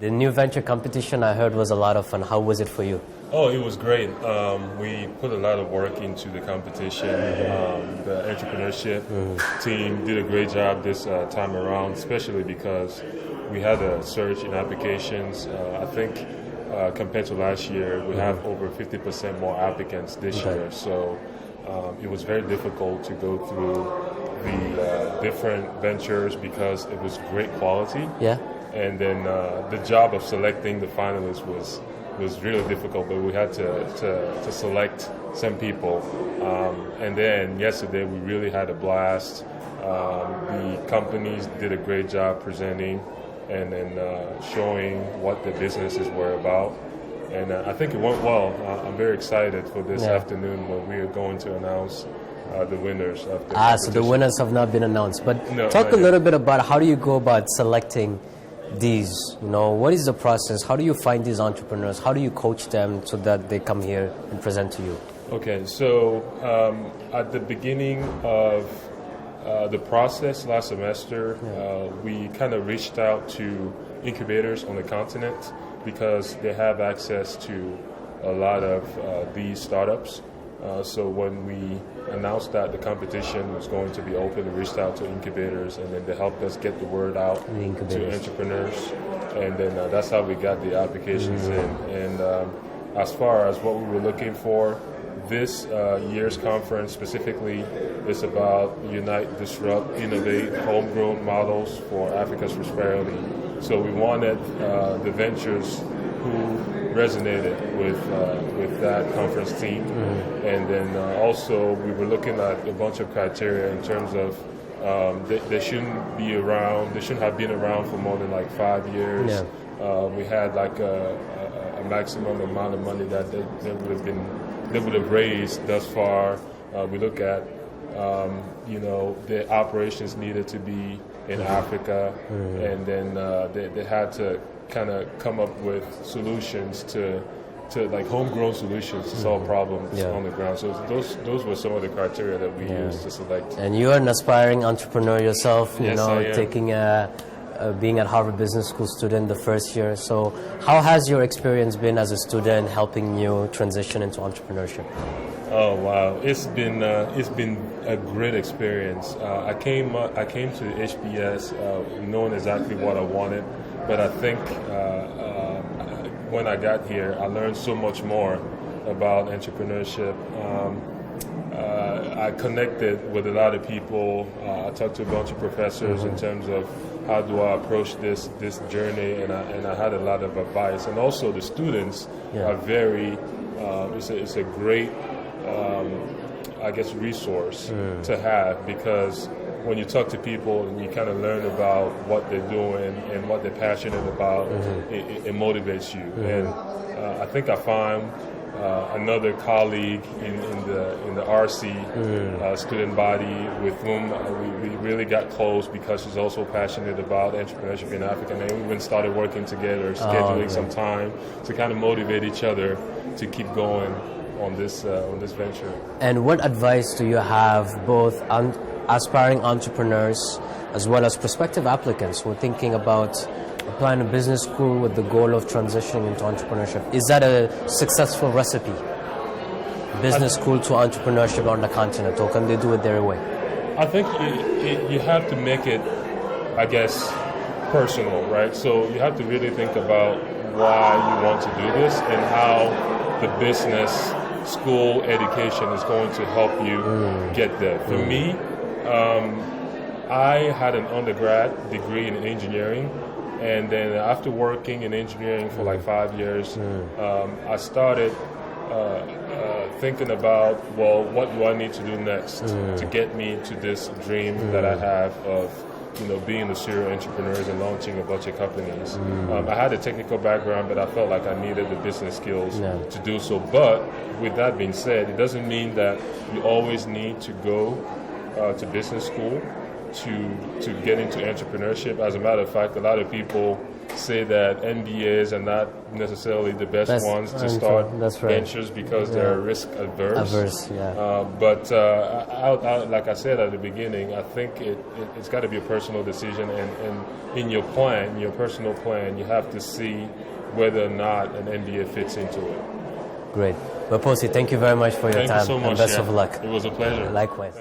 The new venture competition I heard was a lot of fun. How was it for you? Oh, it was great. We put a lot of work into the competition. The entrepreneurship team did a great job this time around, especially because we had a surge in applications. I think compared to last year, we have over 50% more applicants this year. So it was very difficult to go through the different ventures because it was great quality. Yeah. And then the job of selecting the finalists was really difficult, but we had to select some people. And then yesterday we really had a blast. The companies did a great job presenting and then showing what the businesses were about. And I think it went well. I'm very excited for this afternoon when we are going to announce the winners of the competition. So the winners have not been announced. But No, talk not a yet. little bit about how do you go about selecting these? What is the process? How do you find these entrepreneurs? How do you coach them so that they come here and present to you? Okay, so at the beginning of the process last semester, we kind of reached out to incubators on the continent because they have access to a lot of these startups. So when we announced that the competition was going to be open, we reached out to incubators, and then they helped us get the word out to entrepreneurs. And then that's how we got the applications in. And as far as what we were looking for, this year's conference specifically is about Unite, Disrupt, Innovate, Homegrown Models for Africa's Prosperity. So we wanted the ventures who resonated with that conference team. And then also we were looking at a bunch of criteria in terms of they shouldn't have been around for more than like 5 years. Yeah. We had like a maximum amount of money that they would have raised thus far. We look at the operations needed to be in Africa, and then they had to kind of come up with solutions to like homegrown solutions to solve problems on the ground. So those were some of the criteria that we used to select. And you're an aspiring entrepreneur yourself, Yes, I am. taking being at Harvard Business School student the first year. So how has your experience been as a student helping you transition into entrepreneurship? Oh wow, it's been a great experience. I came to the HBS knowing exactly what I wanted, but I think when I got here, I learned so much more about entrepreneurship. I connected with a lot of people. I talked to a bunch of professors in terms of how do I approach this journey, and I had a lot of advice. And also the students are very. It's a great. Resource to have, because when you talk to people and you kind of learn about what they're doing and what they're passionate about, it motivates you. And I think I found another colleague in the RC student body with whom we really got close because she's also passionate about entrepreneurship in Africa. And we even started working together, scheduling some time to kind of motivate each other to keep going on this venture. And what advice do you have both aspiring entrepreneurs as well as prospective applicants who are thinking about applying to business school with the goal of transitioning into entrepreneurship? Is that a successful recipe? Business school to entrepreneurship on the continent, or can they do it their way? I think you have to make it, personal, right? So you have to really think about why you want to do this and how the business school education is going to help you get there. For me, I had an undergrad degree in engineering, and then after working in engineering for like 5 years, I started thinking about, what do I need to do next to get me to this dream that I have of being a serial entrepreneur and launching a bunch of companies. I had a technical background, but I felt like I needed the business skills to do so. But with that being said, it doesn't mean that you always need to go to business school. to get into entrepreneurship. As a matter of fact, a lot of people say that MBAs are not necessarily the best ones to start ventures because they're risk averse. But like I said at the beginning, I think it's got to be a personal decision, and in your plan, your personal plan, you have to see whether or not an MBA fits into it. Great. Mepossi, thank you very much for your time. Thank you so much. And best of luck. It was a pleasure. Likewise.